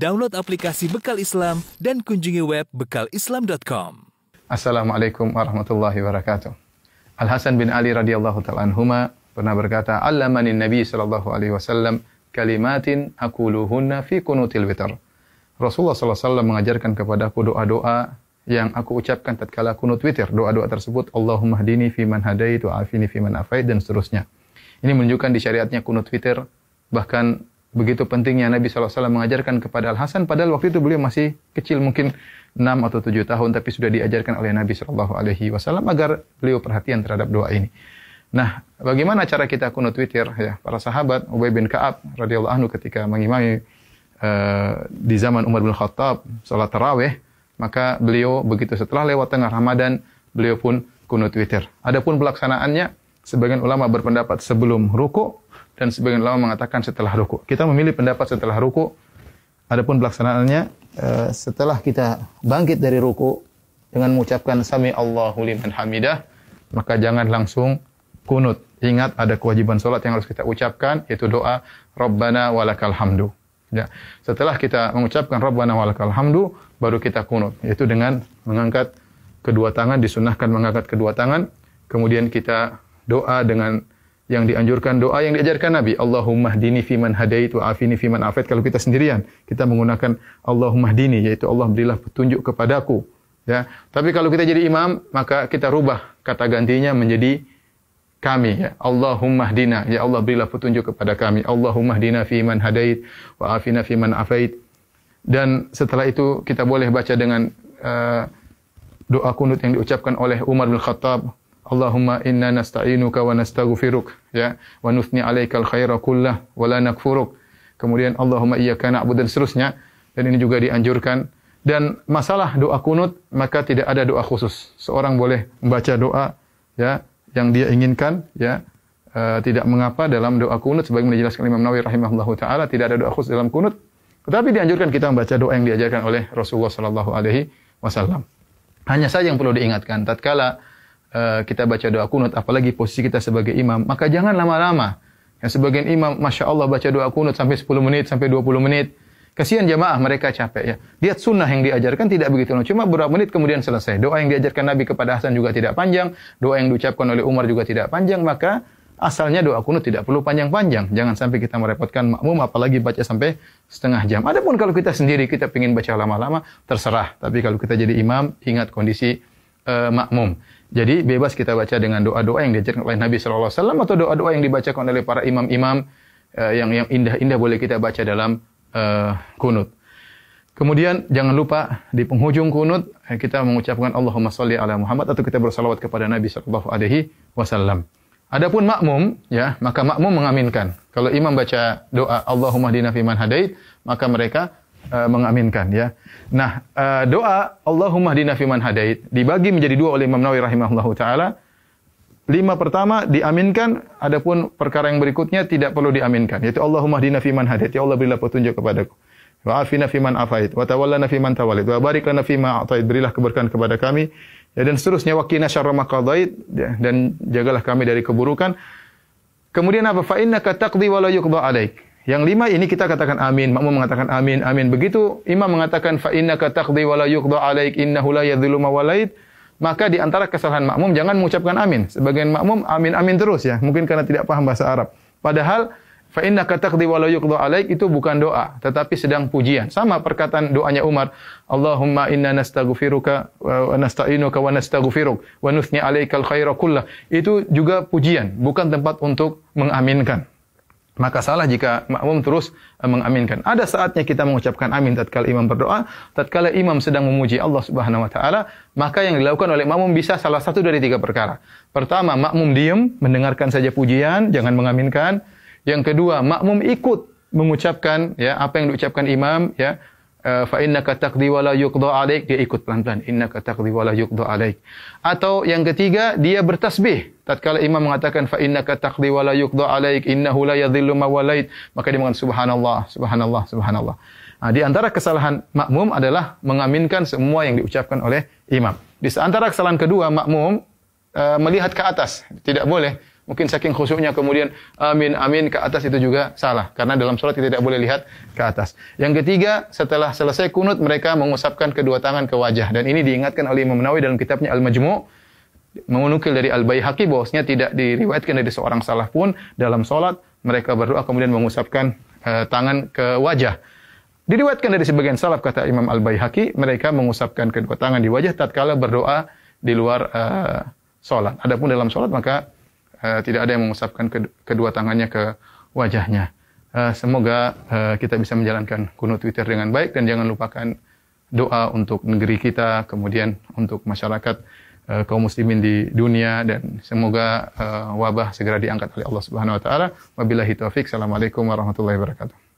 Download aplikasi Bekal Islam dan kunjungi web bekalislam.com. Assalamualaikum warahmatullahi wabarakatuh. Al-Hasan bin Ali radhiyallahu ta'ala anhuma pernah berkata, "Allamani Nabi sallallahu alaihi wasallam kalimatin aquluhunna fi qunutil witr." Rasulullah sallallahu alaihi wasallam mengajarkan kepadaku doa-doa yang aku ucapkan tatkala kunut witir. Doa-doa tersebut, Allahumma hdini fi man hadait wa afini fi man afait, dan seterusnya. Ini menunjukkan di syariatnya kunut witir. Bahkan begitu pentingnya Nabi SAW mengajarkan kepada Al-Hasan, padahal waktu itu beliau masih kecil, mungkin 6 atau 7 tahun, tapi sudah diajarkan oleh Nabi SAW agar beliau perhatian terhadap doa ini. Nah, bagaimana cara kita kunut witir? Ya, para sahabat, Ubay bin Ka'ab radhiyallahu anhu ketika mengimami di zaman Umar bin Khattab salat tarawih, maka beliau begitu setelah lewat tengah Ramadan, beliau pun kunut witir. Adapun pelaksanaannya, sebagian ulama berpendapat sebelum ruku, dan sebagian ulama mengatakan setelah ruku. Kita memilih pendapat setelah ruku. Adapun pelaksanaannya setelah kita bangkit dari ruku dengan mengucapkan sami Allahu liman hamidah, maka jangan langsung kunut. Ingat ada kewajiban salat yang harus kita ucapkan, yaitu doa Rabbana walakal hamdu. Ya. Setelah kita mengucapkan Rabbana walakal hamdu, baru kita kunut, yaitu dengan mengangkat kedua tangan, disunnahkan mengangkat kedua tangan, kemudian kita doa dengan yang dianjurkan, doa yang diajarkan Nabi, Allahumma hdini fiman hadait wa afini fiman afait. Kalau kita sendirian, kita menggunakan Allahumma hdini, yaitu Allah berilah petunjuk kepadaku. Ya. Tapi kalau kita jadi imam, maka kita rubah kata gantinya menjadi kami. Ya. Allahumma hdina, ya Allah berilah petunjuk kepada kami. Allahumma hdina fiman hadait wa afina fiman afait. Dan setelah itu kita boleh baca dengan doa kunut yang diucapkan oleh Umar bin Khattab. Allahumma inna nasta'inuka wa nastaghfiruk, ya, wa nuthni 'alaikal khaira kullah wa la nakfuruk. Kemudian Allahumma iyyaka na'budu, dan seterusnya. Dan ini juga dianjurkan. Dan masalah doa kunut, maka tidak ada doa khusus. Seorang boleh membaca doa, ya, yang dia inginkan, ya. Tidak mengapa dalam doa kunut, sebagaimana dijelaskan Imam Nawawi rahimahullahu taala, tidak ada doa khusus dalam kunut. Tetapi dianjurkan kita membaca doa yang diajarkan oleh Rasulullah sallallahu alaihi wasallam. Hanya saja yang perlu diingatkan, tatkala kita baca doa kunut, apalagi posisi kita sebagai imam, maka jangan lama-lama. Yang sebagian imam, Masya Allah, baca doa kunut sampai 10 menit, sampai 20 menit. Kasihan jamaah, mereka capek ya. Lihat sunnah yang diajarkan tidak begitu lama, cuma beberapa menit kemudian selesai. Doa yang diajarkan Nabi kepada Hasan juga tidak panjang, doa yang diucapkan oleh Umar juga tidak panjang, maka asalnya doa kunut tidak perlu panjang-panjang. Jangan sampai kita merepotkan makmum, apalagi baca sampai setengah jam. Adapun kalau kita sendiri, kita ingin baca lama-lama, terserah. Tapi kalau kita jadi imam, ingat kondisi makmum. Jadi bebas kita baca dengan doa-doa yang diajarkan oleh Nabi SAW, atau doa-doa yang dibacakan oleh para imam-imam yang indah-indah boleh kita baca dalam kunut. Kemudian jangan lupa di penghujung kunut kita mengucapkan Allahumma sholli ala Muhammad, atau kita bersalawat kepada Nabi SAW. Adapun makmum, ya, maka makmum mengaminkan. Kalau imam baca doa Allahumma hdina fiman hadait, maka mereka mengaminkan, ya. Nah, doa Allahumma hdina fiman hadait dibagi menjadi 2 oleh Imam Nawawi rahimahullahu taala. 5 pertama diaminkan, adapun perkara yang berikutnya tidak perlu diaminkan, yaitu Allahumma hdina fiman hadait, ya Allah berilah petunjuk kepadaku. Wa afina fiman afait, wa tawallana fiman tawallait, wa barik lana fima a'tait, berilah keberkahan kepada kami, ya, dan seterusnya, wa qina syarra ma qadait, ya, dan jagalah kami dari keburukan. Kemudian apa? Fa innaka taqdi wa la yuqda 'alaik. Yang 5 ini kita katakan amin, makmum mengatakan amin, amin. Begitu imam mengatakan fa innaka taqdi wa la yuqda 'alaik innahu la yadhillu ma walait, maka di antara kesalahan makmum jangan mengucapkan amin. Sebagian makmum amin amin terus, ya, mungkin karena tidak paham bahasa Arab. Padahal fa innaka taqdi wa la yuqda 'alaik itu bukan doa, tetapi sedang pujian. Sama perkataan doanya Umar, Allahumma inna nastaghfiruka wa nasta'inuka wa nastaghfiruk wa nuthni 'alaikal khaira kullah. Itu juga pujian, bukan tempat untuk mengaminkan. Maka salah jika makmum terus mengaminkan. Ada saatnya kita mengucapkan amin tatkala imam berdoa, tatkala imam sedang memuji Allah Subhanahu wa taala, maka yang dilakukan oleh makmum bisa salah satu dari 3 perkara. Pertama, makmum diam, mendengarkan saja pujian, jangan mengaminkan. Yang kedua, makmum ikut mengucapkan, ya, apa yang diucapkan imam, ya. Fa innaka taqdi wa la yuqda 'alaik, dia ikut pelan-pelan, innaka taqdi wa la yuqda 'alaik. Atau yang ketiga, dia bertasbih tatkala imam mengatakan fa innaka taqdi wa la yuqda 'alaik innahu la yadhillu ma walait, maka dia mengatakan subhanallah subhanallah subhanallah. Nah, di antara kesalahan makmum adalah mengaminkan semua yang diucapkan oleh imam. Di antara kesalahan kedua, makmum melihat ke atas, tidak boleh Mungkin saking khusyuknya kemudian amin amin ke atas, itu juga salah. Karena dalam salat kita tidak boleh lihat ke atas. Yang ketiga, setelah selesai kunut mereka mengusapkan kedua tangan ke wajah, dan ini diingatkan oleh Imam Nawawi dalam kitabnya Al-Majmu', menukil dari Al-Baihaqi bahwasanya tidak diriwayatkan dari seorang salaf pun dalam salat mereka berdoa kemudian mengusapkan tangan ke wajah. Diriwayatkan dari sebagian salaf, kata Imam Al-Baihaqi, mereka mengusapkan kedua tangan di wajah tatkala berdoa di luar salat. Adapun dalam salat maka tidak ada yang mengusapkan kedua tangannya ke wajahnya. Semoga kita bisa menjalankan kunut witir dengan baik, dan jangan lupakan doa untuk negeri kita, kemudian untuk masyarakat kaum muslimin di dunia, dan semoga wabah segera diangkat oleh Allah Subhanahu wa taala. Wabillahi taufik. Assalamualaikum warahmatullahi wabarakatuh.